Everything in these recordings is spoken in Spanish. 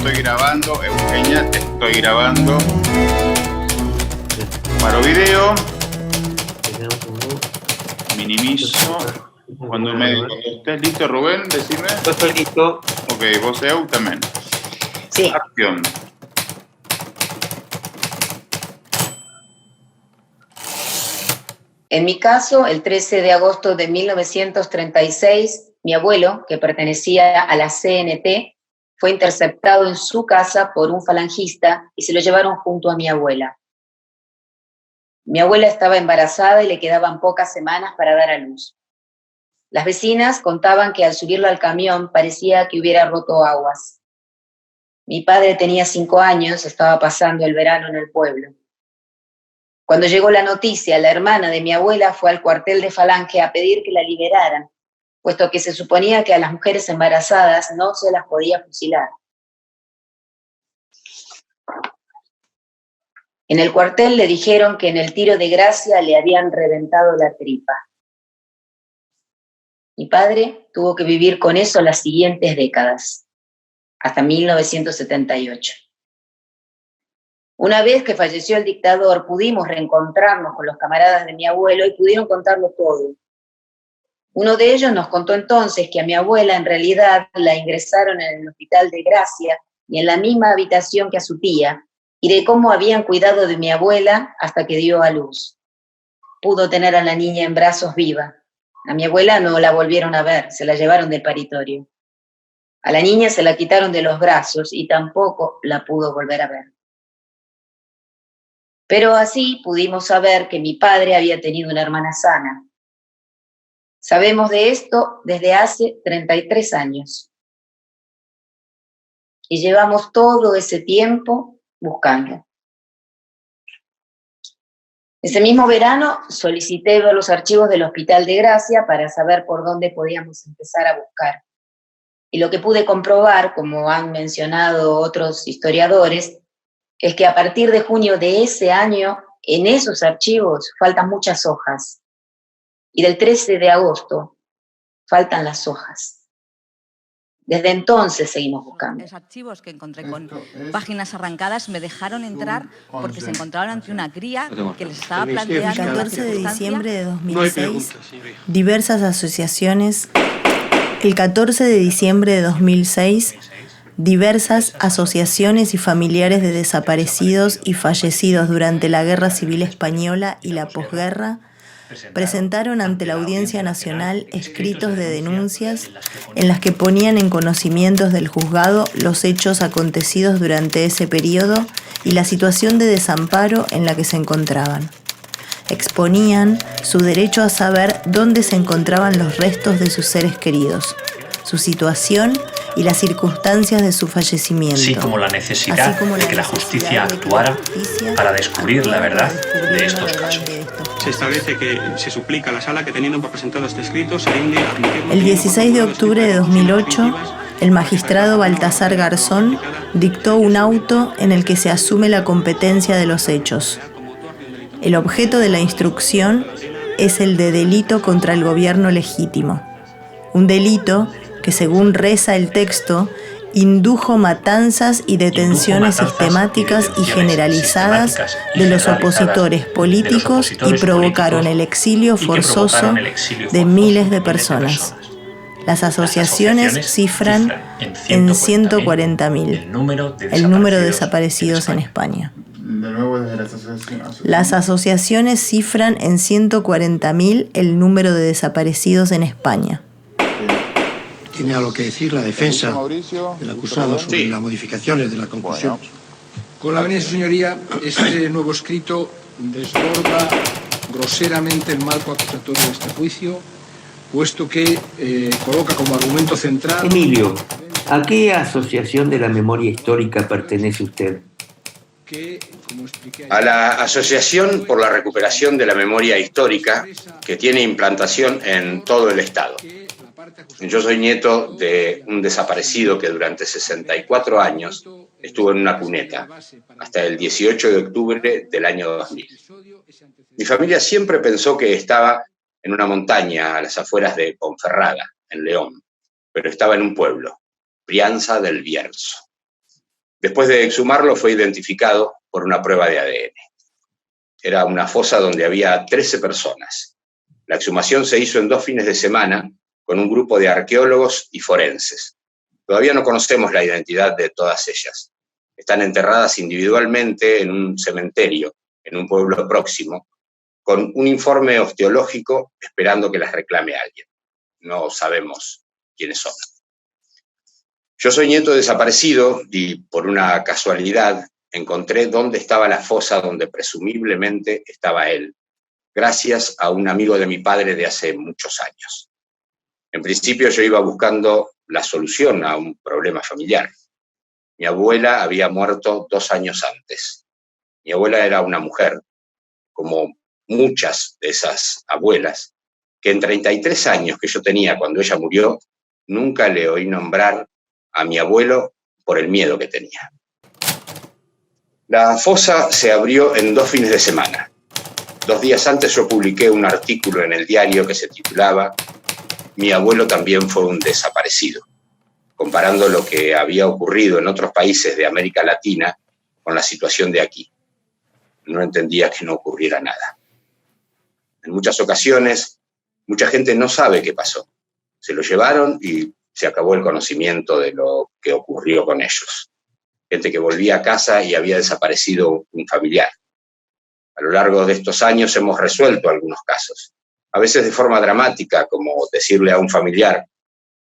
estoy grabando. Eugenia, te estoy grabando. Paro video. Minimizo. Cuando estés listo, Rubén, decime. Yo estoy listo. Ok, vos, Eu, también. Sí. Acción. En mi caso, el 13 de agosto de 1936, mi abuelo, que pertenecía a la CNT, fue interceptado en su casa por un falangista y se lo llevaron junto a mi abuela. Mi abuela estaba embarazada y le quedaban pocas semanas para dar a luz. Las vecinas contaban que al subirlo al camión parecía que hubiera roto aguas. Mi padre tenía 5 años, estaba pasando el verano en el pueblo. Cuando llegó la noticia, la hermana de mi abuela fue al cuartel de Falange a pedir que la liberaran, puesto que se suponía que a las mujeres embarazadas no se las podía fusilar. En el cuartel le dijeron que en el tiro de gracia le habían reventado la tripa. Mi padre tuvo que vivir con eso las siguientes décadas, hasta 1978. Una vez que falleció el dictador, pudimos reencontrarnos con los camaradas de mi abuelo y pudieron contarlo todo. Uno de ellos nos contó entonces que a mi abuela en realidad la ingresaron en el hospital de Gracia y en la misma habitación que a su tía, y de cómo habían cuidado de mi abuela hasta que dio a luz. Pudo tener a la niña en brazos viva. A mi abuela no la volvieron a ver, se la llevaron del paritorio. A la niña se la quitaron de los brazos y tampoco la pudo volver a ver. Pero así pudimos saber que mi padre había tenido una hermana sana. Sabemos de esto desde hace 33 años. Y llevamos todo ese tiempo buscando. Ese mismo verano solicité ver los archivos del Hospital de Gracia para saber por dónde podíamos empezar a buscar. Y lo que pude comprobar, como han mencionado otros historiadores, es que a partir de junio de ese año, en esos archivos faltan muchas hojas. Y del 13 de agosto faltan las hojas. Desde entonces seguimos buscando. Los archivos que encontré con páginas arrancadas me dejaron entrar porque se encontraban ante una cría que les estaba planteando... El 14 de diciembre de 2006, diversas asociaciones... El 14 de diciembre de 2006, diversas asociaciones y familiares de desaparecidos y fallecidos durante la Guerra Civil Española y la posguerra presentaron ante la Audiencia Nacional escritos de denuncias en las que ponían en conocimientos del juzgado los hechos acontecidos durante ese periodo y la situación de desamparo en la que se encontraban. Exponían su derecho a saber dónde se encontraban los restos de sus seres queridos, su situación y las circunstancias de su fallecimiento. Así como la necesidad de que la justicia actuara para descubrir la verdad de estos casos. Se establece que se suplica a la sala que teniendo por presentado este escrito se rinde admitirlo. El 16 de octubre de 2008, el magistrado Baltasar Garzón dictó un auto en el que se asume la competencia de los hechos. El objeto de la instrucción es el de delito contra el gobierno legítimo. Un delito que, según reza el texto, indujo matanzas y detenciones sistemáticas y generalizadas de los opositores políticos y provocaron el exilio forzoso de miles de personas. Las asociaciones cifran en 140.000 el número de desaparecidos en España. Las asociaciones cifran en 140.000 el número de desaparecidos en España. ¿Tiene algo que decir la defensa del acusado sobre las modificaciones de la conclusión? Con la venia de su señoría, este nuevo escrito desborda groseramente el marco acusatorio de este juicio, puesto que coloca como argumento central... Emilio, ¿a qué asociación de la memoria histórica pertenece usted? A la Asociación por la Recuperación de la Memoria Histórica, que tiene implantación en todo el Estado. Yo soy nieto de un desaparecido que durante 64 años estuvo en una cuneta, hasta el 18 de octubre del año 2000. Mi familia siempre pensó que estaba en una montaña a las afueras de Ponferrada, en León, pero estaba en un pueblo, Brianza del Bierzo. Después de exhumarlo fue identificado por una prueba de ADN. Era una fosa donde había 13 personas. La exhumación se hizo en 2 fines de semana con un grupo de arqueólogos y forenses. Todavía no conocemos la identidad de todas ellas. Están enterradas individualmente en un cementerio, en un pueblo próximo, con un informe osteológico esperando que las reclame alguien. No sabemos quiénes son. Yo soy nieto desaparecido y, por una casualidad, encontré dónde estaba la fosa donde presumiblemente estaba él, gracias a un amigo de mi padre de hace muchos años. En principio yo iba buscando la solución a un problema familiar. Mi abuela había muerto 2 años antes. Mi abuela era una mujer, como muchas de esas abuelas, que en 33 años que yo tenía cuando ella murió, nunca le oí nombrar a mi abuelo por el miedo que tenía. La fosa se abrió en 2 fines de semana. 2 días antes yo publiqué un artículo en el diario que se titulaba «Mi abuelo también fue un desaparecido», comparando lo que había ocurrido en otros países de América Latina con la situación de aquí. No entendía que no ocurriera nada. En muchas ocasiones, mucha gente no sabe qué pasó. Se lo llevaron y se acabó el conocimiento de lo que ocurrió con ellos. Gente que volvía a casa y había desaparecido un familiar. A lo largo de estos años hemos resuelto algunos casos, a veces de forma dramática, como decirle a un familiar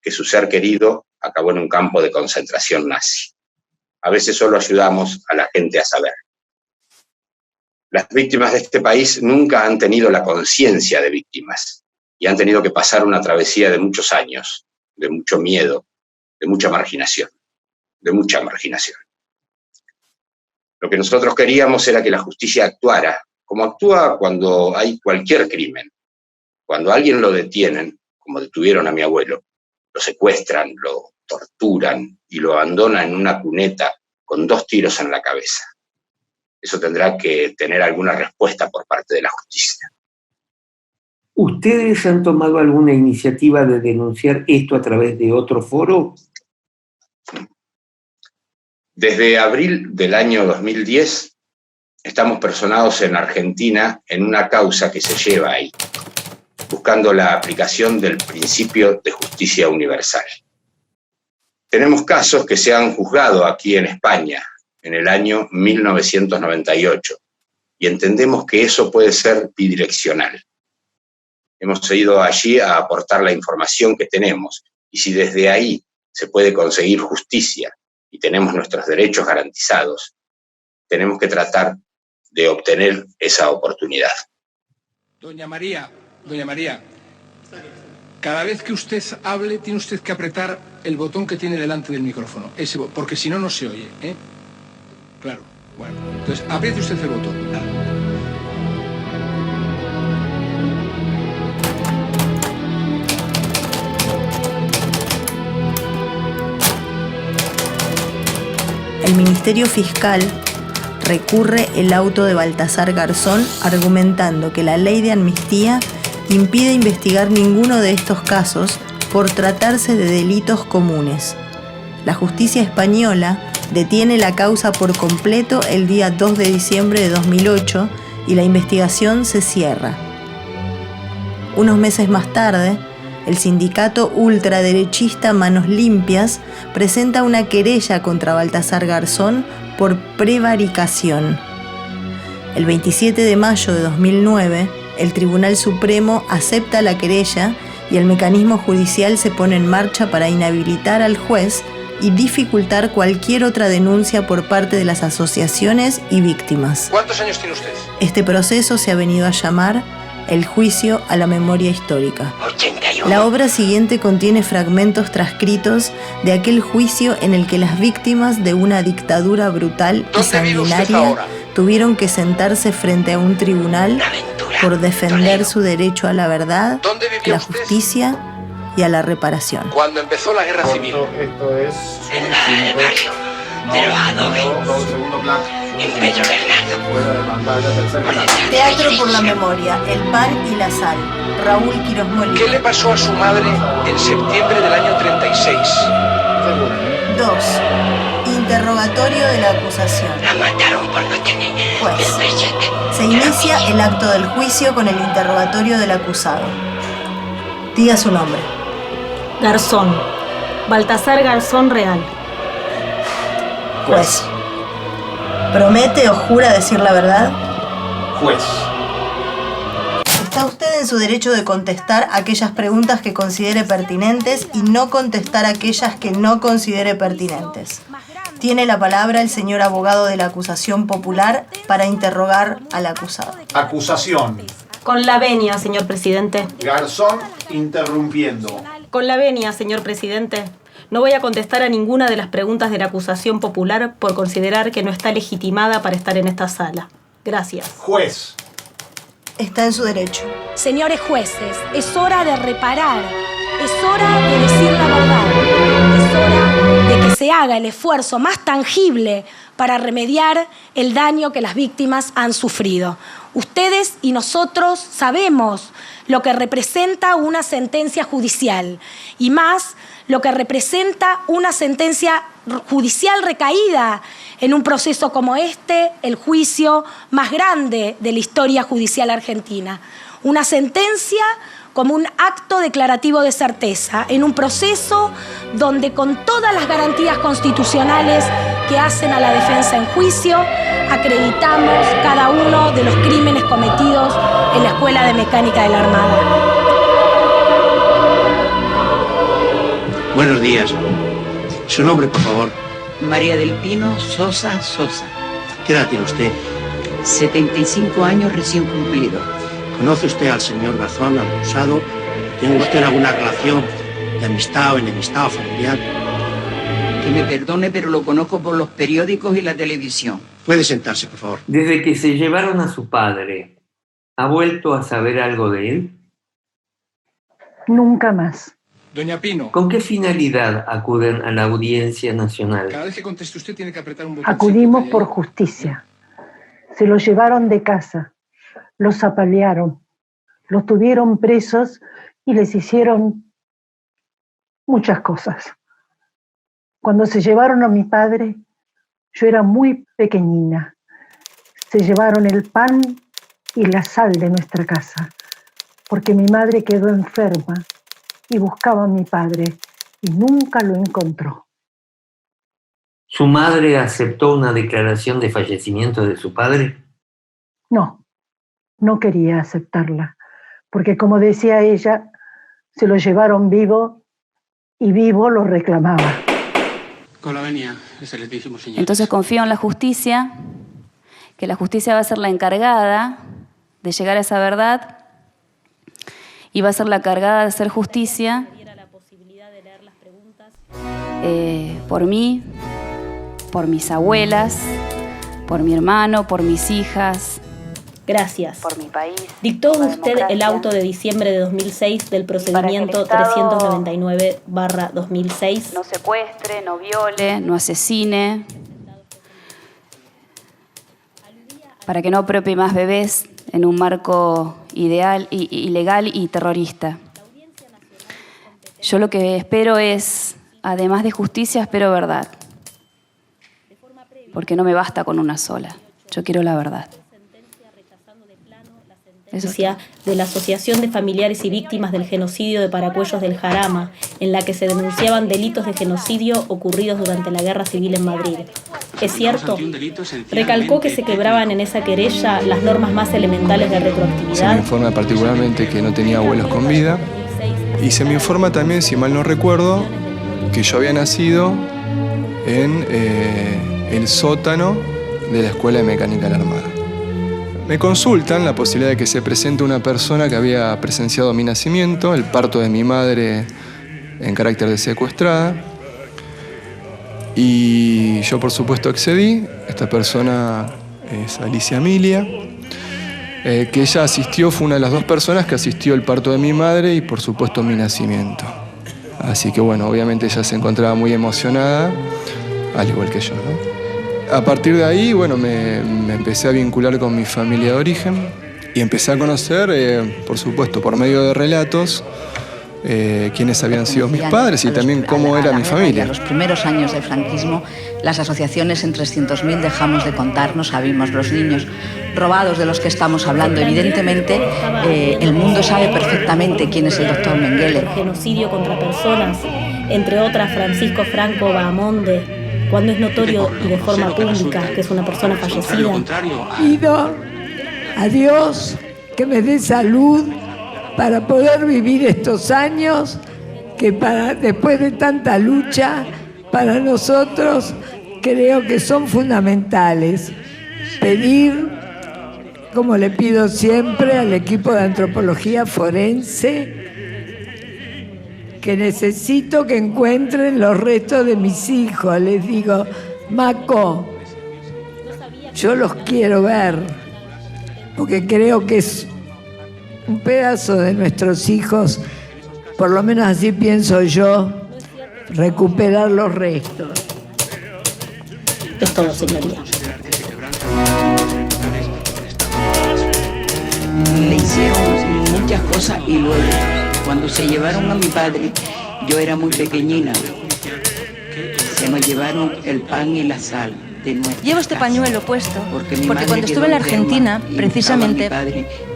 que su ser querido acabó en un campo de concentración nazi. A veces solo ayudamos a la gente a saber. Las víctimas de este país nunca han tenido la conciencia de víctimas y han tenido que pasar una travesía de muchos años, de mucho miedo, de mucha marginación, Lo que nosotros queríamos era que la justicia actuara, como actúa cuando hay cualquier crimen. Cuando a alguien lo detienen, como detuvieron a mi abuelo, lo secuestran, lo torturan y lo abandonan en una cuneta con 2 tiros en la cabeza. Eso tendrá que tener alguna respuesta por parte de la justicia. ¿Ustedes han tomado alguna iniciativa de denunciar esto a través de otro foro? Desde abril del año 2010 estamos personados en Argentina en una causa que se lleva ahí, buscando la aplicación del principio de justicia universal. Tenemos casos que se han juzgado aquí en España en el año 1998 y entendemos que eso puede ser bidireccional. Hemos ido allí a aportar la información que tenemos y si desde ahí se puede conseguir justicia y tenemos nuestros derechos garantizados, tenemos que tratar de obtener esa oportunidad. Doña María, cada vez que usted hable tiene usted que apretar el botón que tiene delante del micrófono, porque si no, no se oye, ¿eh? Claro, bueno, entonces apriete usted el botón. El Ministerio Fiscal recurre el auto de Baltasar Garzón argumentando que la ley de amnistía impide investigar ninguno de estos casos por tratarse de delitos comunes. La justicia española detiene la causa por completo el día 2 de diciembre de 2008 y la investigación se cierra. Unos meses más tarde, el sindicato ultraderechista Manos Limpias presenta una querella contra Baltasar Garzón por prevaricación. El 27 de mayo de 2009, el Tribunal Supremo acepta la querella y el mecanismo judicial se pone en marcha para inhabilitar al juez y dificultar cualquier otra denuncia por parte de las asociaciones y víctimas. ¿Cuántos años tiene usted? Este proceso se ha venido a llamar el juicio a la memoria histórica. 81. La obra siguiente contiene fragmentos transcritos de aquel juicio en el que las víctimas de una dictadura brutal y sanguinaria tuvieron que sentarse frente a un tribunal por defender su derecho a la verdad, la justicia y a la reparación. Cuando empezó la guerra civil. Esto es En el barrio de los adobes. En Pedro Bernardo. Teatro por la Memoria, El Pan y la Sal, Raúl Quirós Molina. ¿Qué le pasó a su madre en septiembre del año 36? 2. Interrogatorio de la acusación. La mataron por no tener Juez. Se inicia el acto del juicio con el interrogatorio del acusado. Diga su nombre. Garzón. Baltasar Garzón Real. Juez. ¿Promete o jura decir la verdad? Juez. Está usted en su derecho de contestar aquellas preguntas que considere pertinentes y no contestar aquellas que no considere pertinentes. Tiene la palabra el señor abogado de la acusación popular para interrogar al acusado. Acusación. Con la venia, señor presidente. Garzón interrumpiendo. Con la venia, señor presidente. No voy a contestar a ninguna de las preguntas de la acusación popular por considerar que no está legitimada para estar en esta sala. Gracias. Juez. Está en su derecho. Señores jueces, es hora de reparar, es hora de decir la verdad, es hora de que se haga el esfuerzo más tangible para remediar el daño que las víctimas han sufrido. Ustedes y nosotros sabemos lo que representa una sentencia judicial y más lo que representa una sentencia judicial recaída en un proceso como este, el juicio más grande de la historia judicial argentina. Una sentencia como un acto declarativo de certeza, en un proceso donde con todas las garantías constitucionales que hacen a la defensa en juicio, acreditamos cada uno de los crímenes cometidos en la Escuela de Mecánica de la Armada. Buenos días. Su nombre, por favor. María del Pino Sosa Sosa. ¿Qué edad tiene usted? 75 años recién cumplidos. ¿Conoce usted al señor Garzón, al acusado? ¿Tiene usted alguna relación de amistad o enemistad o familiar? Que me perdone, pero lo conozco por los periódicos y la televisión. Puede sentarse, por favor. Desde que se llevaron a su padre, ¿ha vuelto a saber algo de él? Nunca más. Doña Pino. ¿Con qué finalidad acuden a la Audiencia Nacional? Cada vez que conteste usted tiene que apretar un botón. Acudimos por justicia. Se los llevaron de casa, los apalearon, los tuvieron presos y les hicieron muchas cosas. Cuando se llevaron a mi padre, yo era muy pequeñina. Se llevaron el pan y la sal de nuestra casa, porque mi madre quedó enferma y buscaba a mi padre y nunca lo encontró. ¿Su madre aceptó una declaración de fallecimiento de su padre? No, no quería aceptarla, porque como decía ella, se lo llevaron vivo y vivo lo reclamaba. Con la venia, excelentísimo señor. Entonces confío en la justicia, que la justicia va a ser la encargada de llegar a esa verdad y va a ser la encargada de hacer justicia por mí, por mis abuelas, por mi hermano, por mis hijas. Gracias. Por mi país. Dictó por la usted democracia. El auto de diciembre de 2006 del procedimiento Para que el Estado 399/2006. No secuestre, no viole, no asesine. Para que no apropie más bebés en un marco ideal, ilegal y terrorista. Yo lo que espero es, además de justicia, espero verdad. Porque no me basta con una sola. Yo quiero la verdad. De la Asociación de Familiares y Víctimas del Genocidio de Paracuellos del Jarama, en la que se denunciaban delitos de genocidio ocurridos durante la Guerra Civil en Madrid. ¿Es cierto? Recalcó que se quebraban en esa querella las normas más elementales de retroactividad. Se me informa particularmente que no tenía abuelos con vida y se me informa también, si mal no recuerdo, que yo había nacido en el sótano de la Escuela de Mecánica de la Armada. Me consultan la posibilidad de que se presente una persona que había presenciado mi nacimiento, el parto de mi madre en carácter de secuestrada. Y yo, por supuesto, accedí. Esta persona es Alicia Emilia, que ella asistió, fue una de las dos personas que asistió al parto de mi madre y, por supuesto, mi nacimiento. Así que, bueno, obviamente ella se encontraba muy emocionada, al igual que yo, ¿no? A partir de ahí, bueno, me empecé a vincular con mi familia de origen y empecé a conocer, por supuesto, por medio de relatos, quiénes habían sido mis padres y también cómo era mi familia. En los primeros años del franquismo, las asociaciones en 300.000 dejamos de contar, no sabíamos, los niños robados de los que estamos hablando. Evidentemente, el mundo sabe perfectamente quién es el doctor Mengele. El genocidio contra personas, entre otras Francisco Franco Bahamonde, cuando es notorio y de forma pública que es una persona fallecida. Pido a Dios que me dé salud para poder vivir estos años que después de tanta lucha, para nosotros creo que son fundamentales. Pedir, como le pido siempre al equipo de antropología forense, que necesito que encuentren los restos de mis hijos. Les digo, Maco, yo los quiero ver, porque creo que es un pedazo de nuestros hijos, por lo menos así pienso yo, recuperar los restos. Es todo, señoría. Le hicieron muchas cosas y luego, cuando se llevaron a mi padre, yo era muy pequeñina. Se nos llevaron el pan y la sal. Llevo este pañuelo puesto porque cuando estuve en la Argentina, precisamente,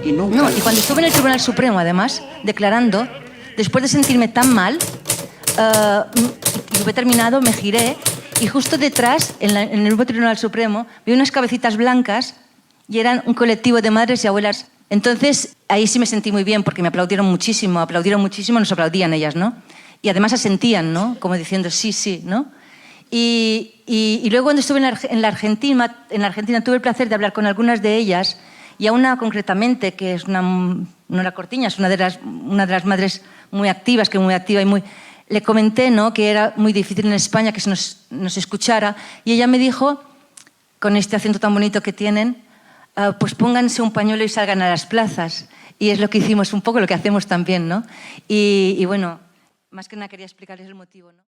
y cuando estuve en el Tribunal Supremo, además, declarando, después de sentirme tan mal, y he terminado, me giré y justo detrás, en el mismo Tribunal Supremo, vi unas cabecitas blancas y eran un colectivo de madres y abuelas. Entonces, ahí sí me sentí muy bien porque me aplaudieron muchísimo, nos aplaudían ellas, ¿no? Y además asentían, ¿no? Como diciendo sí, sí, ¿no? Y luego cuando estuve en la Argentina tuve el placer de hablar con algunas de ellas y a una concretamente, que es Nora Cortiña, es una de las madres muy activas, le comenté, ¿no?, que era muy difícil en España que se nos escuchara y ella me dijo, con este acento tan bonito que tienen, pues pónganse un pañuelo y salgan a las plazas. Y es lo que hicimos, un poco lo que hacemos también, ¿no? Y bueno, más que nada quería explicarles el motivo, ¿no?